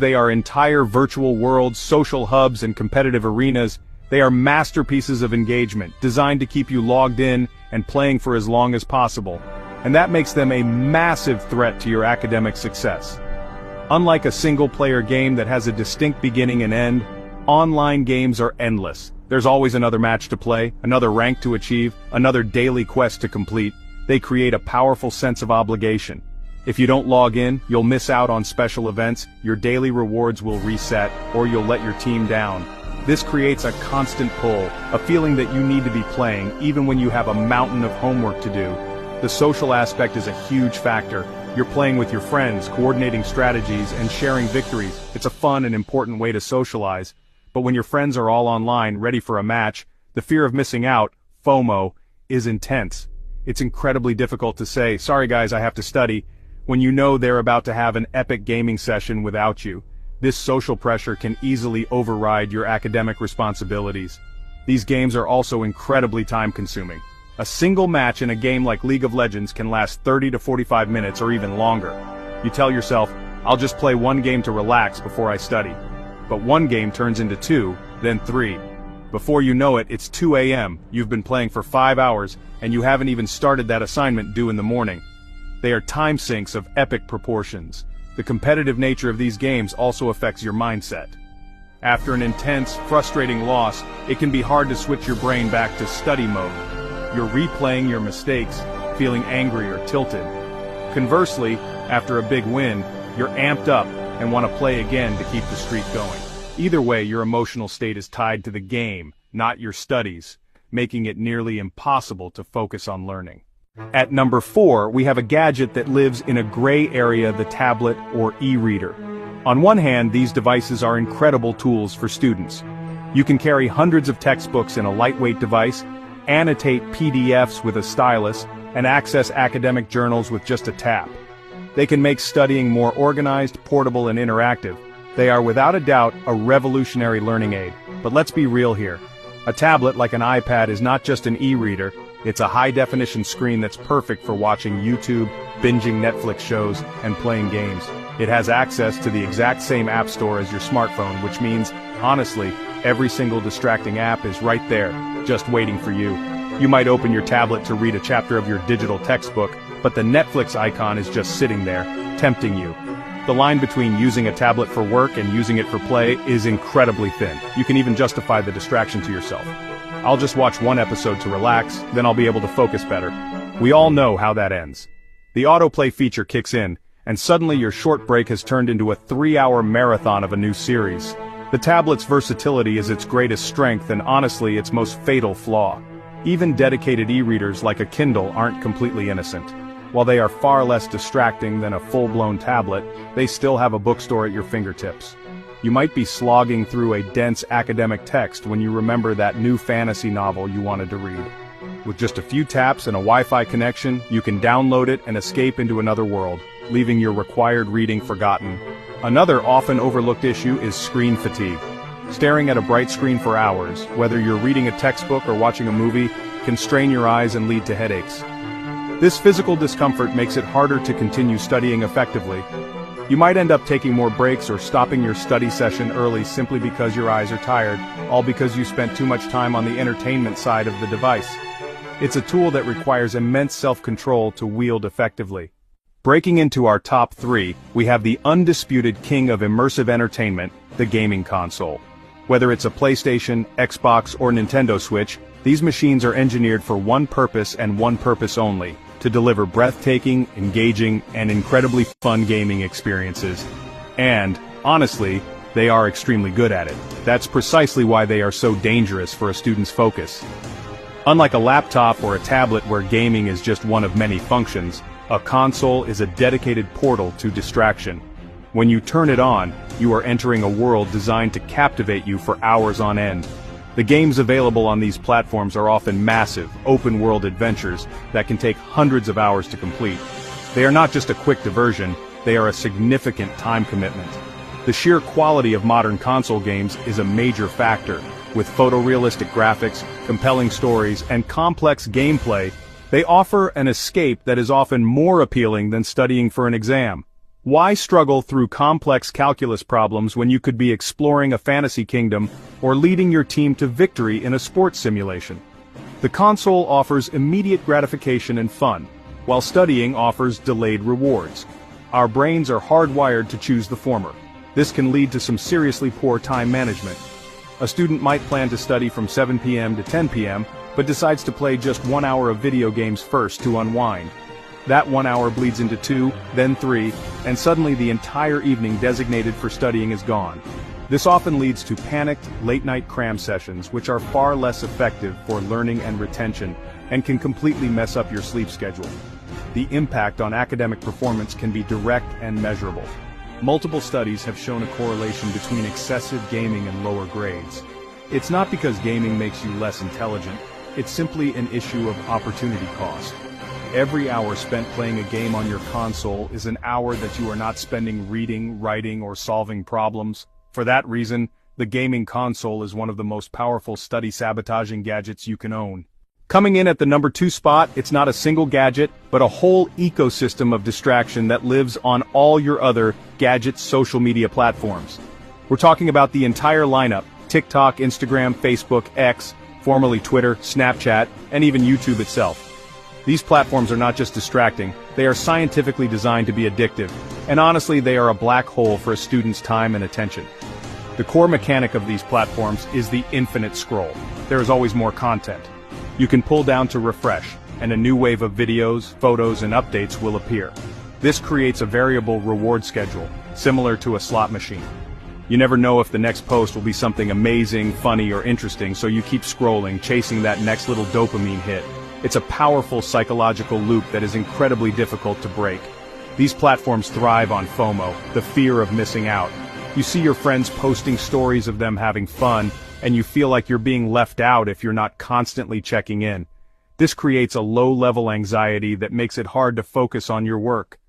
they are entire virtual worlds, social hubs, and competitive arenas, they are masterpieces of engagement, designed to keep you logged in and playing for as long as possible. And that makes them a massive threat to your academic success. Unlike a single-player game that has a distinct beginning and end, online games are endless. There's always another match to play, another rank to achieve, another daily quest to complete. They create a powerful sense of obligation. If you don't log in, you'll miss out on special events, your daily rewards will reset, or you'll let your team down. This creates a constant pull, a feeling that you need to be playing, even when you have a mountain of homework to do. The social aspect is a huge factor. You're playing with your friends, coordinating strategies, and sharing victories. It's a fun and important way to socialize. But when your friends are all online, ready for a match, the fear of missing out, FOMO, is intense. It's incredibly difficult to say, "Sorry guys, I have to study," when you know they're about to have an epic gaming session without you. This social pressure can easily override your academic responsibilities. These games are also incredibly time-consuming. A single match in a game like League of Legends can last 30 to 45 minutes or even longer. You tell yourself, "I'll just play one game to relax before I study." But one game turns into 2, then 3. Before you know it, it's 2 a.m., you've been playing for 5 hours, and you haven't even started that assignment due in the morning. They are time sinks of epic proportions. The competitive nature of these games also affects your mindset. After an intense, frustrating loss, it can be hard to switch your brain back to study mode. You're replaying your mistakes, feeling angry or tilted. Conversely, after a big win, you're amped up and want to play again to keep the streak going. Either way, your emotional state is tied to the game, not your studies, making it nearly impossible to focus on learning. At number 4, we have a gadget that lives in a gray area, the tablet or e-reader. On one hand, these devices are incredible tools for students. You can carry hundreds of textbooks in a lightweight device, annotate PDFs with a stylus, and access academic journals with just a tap. They can make studying more organized, portable, and interactive. They are without a doubt a revolutionary learning aid. But let's be real here. A tablet like an iPad is not just an e-reader, it's a high-definition screen that's perfect for watching YouTube, binging Netflix shows, and playing games. It has access to the exact same app store as your smartphone, which means, honestly, every single distracting app is right there, just waiting for you. You might open your tablet to read a chapter of your digital textbook, but the Netflix icon is just sitting there, tempting you. The line between using a tablet for work and using it for play is incredibly thin. You can even justify the distraction to yourself. "I'll just watch one episode to relax, then I'll be able to focus better." We all know how that ends. The autoplay feature kicks in, and suddenly your short break has turned into a 3-hour marathon of a new series. The tablet's versatility is its greatest strength and honestly its most fatal flaw. Even dedicated e-readers like a Kindle aren't completely innocent. While they are far less distracting than a full-blown tablet, they still have a bookstore at your fingertips. You might be slogging through a dense academic text when you remember that new fantasy novel you wanted to read. With just a few taps and a Wi-Fi connection, you can download it and escape into another world, leaving your required reading forgotten. Another often overlooked issue is screen fatigue. Staring at a bright screen for hours, whether you're reading a textbook or watching a movie, can strain your eyes and lead to headaches. This physical discomfort makes it harder to continue studying effectively. You might end up taking more breaks or stopping your study session early simply because your eyes are tired, all because you spent too much time on the entertainment side of the device. It's a tool that requires immense self-control to wield effectively. Breaking into our top 3, we have the undisputed king of immersive entertainment, the gaming console. Whether it's a PlayStation, Xbox, or Nintendo Switch, these machines are engineered for one purpose and one purpose only: to deliver breathtaking, engaging, and incredibly fun gaming experiences. And, honestly, they are extremely good at it. That's precisely why they are so dangerous for a student's focus. Unlike a laptop or a tablet where gaming is just one of many functions, a console is a dedicated portal to distraction. When you turn it on, you are entering a world designed to captivate you for hours on end. The games available on these platforms are often massive, open-world adventures that can take hundreds of hours to complete. They are not just a quick diversion, they are a significant time commitment. The sheer quality of modern console games is a major factor. With photorealistic graphics, compelling stories, and complex gameplay, they offer an escape that is often more appealing than studying for an exam. Why struggle through complex calculus problems when you could be exploring a fantasy kingdom or leading your team to victory in a sports simulation? The console offers immediate gratification and fun, while studying offers delayed rewards. Our brains are hardwired to choose the former. This can lead to some seriously poor time management. A student might plan to study from 7 p.m. to 10 p.m., but decides to play just 1 hour of video games first to unwind. That 1 hour bleeds into 2, then 3, and suddenly the entire evening designated for studying is gone. This often leads to panicked, late-night cram sessions, which are far less effective for learning and retention, and can completely mess up your sleep schedule. The impact on academic performance can be direct and measurable. Multiple studies have shown a correlation between excessive gaming and lower grades. It's not because gaming makes you less intelligent, it's simply an issue of opportunity cost. Every hour spent playing a game on your console is an hour that you are not spending reading, writing, or solving problems. For that reason, the gaming console is one of the most powerful study sabotaging gadgets you can own. Coming in at the number 2 spot, it's not a single gadget, but a whole ecosystem of distraction that lives on all your other Gadget social media platforms. We're talking about the entire lineup: TikTok, Instagram, Facebook, X, formerly Twitter, Snapchat, and even YouTube itself. These platforms are not just distracting, they are scientifically designed to be addictive, and honestly they are a black hole for a student's time and attention. The core mechanic of these platforms is the infinite scroll. There is always more content. You can pull down to refresh, and a new wave of videos, photos, and updates will appear. This creates a variable reward schedule, similar to a slot machine. You never know if the next post will be something amazing, funny, or interesting, so you keep scrolling, chasing that next little dopamine hit. It's a powerful psychological loop that is incredibly difficult to break. These platforms thrive on FOMO, the fear of missing out. You see your friends posting stories of them having fun, and you feel like you're being left out if you're not constantly checking in. This creates a low-level anxiety that makes it hard to focus on your work.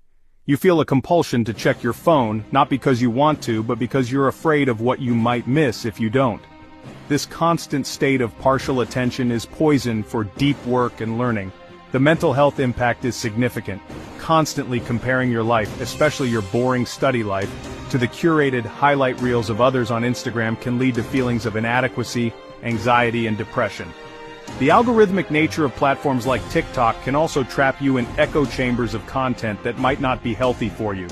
You feel a compulsion to check your phone, not because you want to, but because you're afraid of what you might miss if you don't. This constant state of partial attention is poison for deep work and learning. The mental health impact is significant. Constantly comparing your life, especially your boring study life, to the curated highlight reels of others on Instagram can lead to feelings of inadequacy, anxiety, and depression. The algorithmic nature of platforms like TikTok can also trap you in echo chambers of content that might not be healthy for you.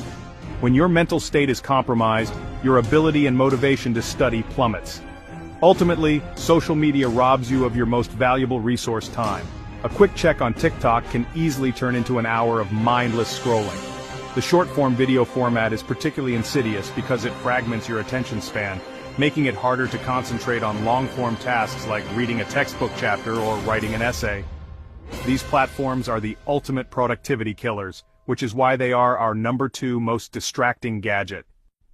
When your mental state is compromised, your ability and motivation to study plummets. Ultimately, social media robs you of your most valuable resource, time. A quick check on TikTok can easily turn into an hour of mindless scrolling. The short-form video format is particularly insidious because it fragments your attention span, making it harder to concentrate on long-form tasks like reading a textbook chapter or writing an essay. These platforms are the ultimate productivity killers, which is why they are our number 2 most distracting gadget.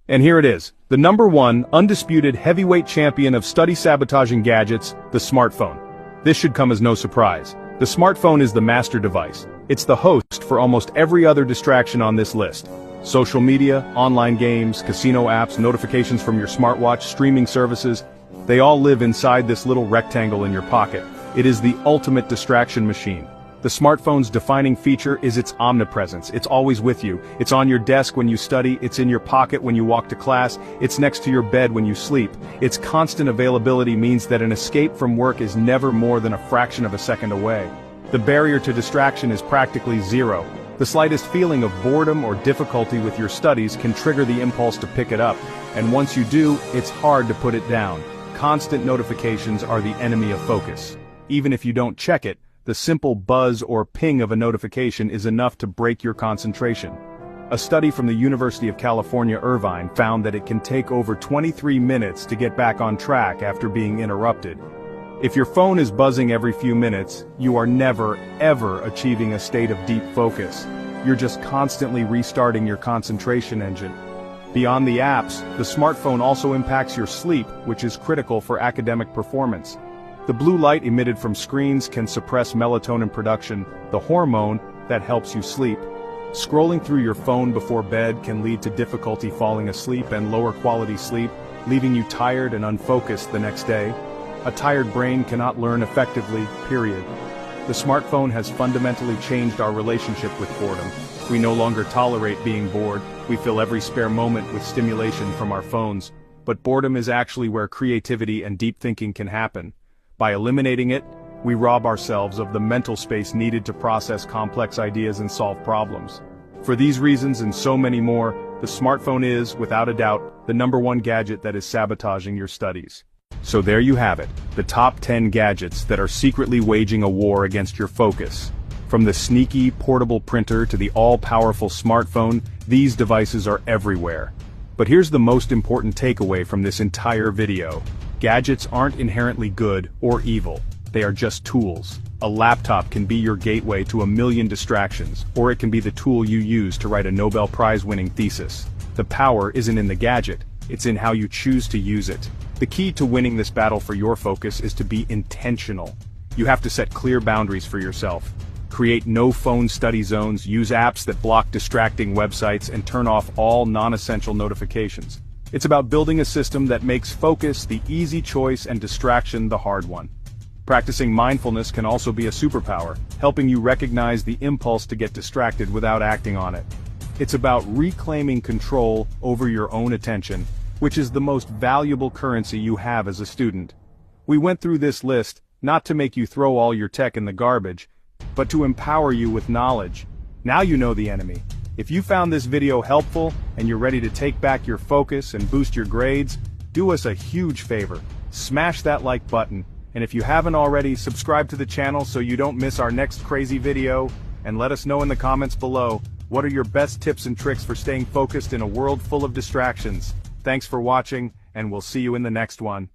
And here it is, the number 1 undisputed heavyweight champion of study sabotaging gadgets, the smartphone. This should come as no surprise. The smartphone is the master device. It's the host for almost every other distraction on this list. Social media, online games, casino apps, notifications from your smartwatch, streaming services, they all live inside this little rectangle in your pocket. It is the ultimate distraction machine. The smartphone's defining feature is its omnipresence. It's always with you. It's on your desk when you study, it's in your pocket when you walk to class, it's next to your bed when you sleep. Its constant availability means that an escape from work is never more than a fraction of a second away. The barrier to distraction is practically zero. The slightest feeling of boredom or difficulty with your studies can trigger the impulse to pick it up, and once you do, it's hard to put it down. Constant notifications are the enemy of focus. Even if you don't check it, the simple buzz or ping of a notification is enough to break your concentration. A study from the University of California, Irvine found that it can take over 23 minutes to get back on track after being interrupted. If your phone is buzzing every few minutes, you are never, ever achieving a state of deep focus. You're just constantly restarting your concentration engine. Beyond the apps, the smartphone also impacts your sleep, which is critical for academic performance. The blue light emitted from screens can suppress melatonin production, the hormone that helps you sleep. Scrolling through your phone before bed can lead to difficulty falling asleep and lower quality sleep, leaving you tired and unfocused the next day. A tired brain cannot learn effectively, period. The smartphone has fundamentally changed our relationship with boredom. We no longer tolerate being bored, we fill every spare moment with stimulation from our phones. But boredom is actually where creativity and deep thinking can happen. By eliminating it, we rob ourselves of the mental space needed to process complex ideas and solve problems. For these reasons and so many more, the smartphone is, without a doubt, the #1 gadget that is sabotaging your studies. So there you have it, the top 10 gadgets that are secretly waging a war against your focus. From the sneaky, portable printer to the all-powerful smartphone, these devices are everywhere. But here's the most important takeaway from this entire video. Gadgets aren't inherently good or evil. They are just tools. A laptop can be your gateway to a million distractions, or it can be the tool you use to write a Nobel Prize-winning thesis. The power isn't in the gadget, it's in how you choose to use it. The key to winning this battle for your focus is to be intentional. You have to set clear boundaries for yourself. Create no-phone study zones, use apps that block distracting websites, and turn off all non-essential notifications. It's about building a system that makes focus the easy choice and distraction the hard one. Practicing mindfulness can also be a superpower, helping you recognize the impulse to get distracted without acting on it. It's about reclaiming control over your own attention, which is the most valuable currency you have as a student. We went through this list, not to make you throw all your tech in the garbage, but to empower you with knowledge. Now you know the enemy. If you found this video helpful, and you're ready to take back your focus and boost your grades, do us a huge favor. Smash that like button. And if you haven't already, subscribe to the channel so you don't miss our next crazy video, and let us know in the comments below, what are your best tips and tricks for staying focused in a world full of distractions? Thanks for watching, and we'll see you in the next one.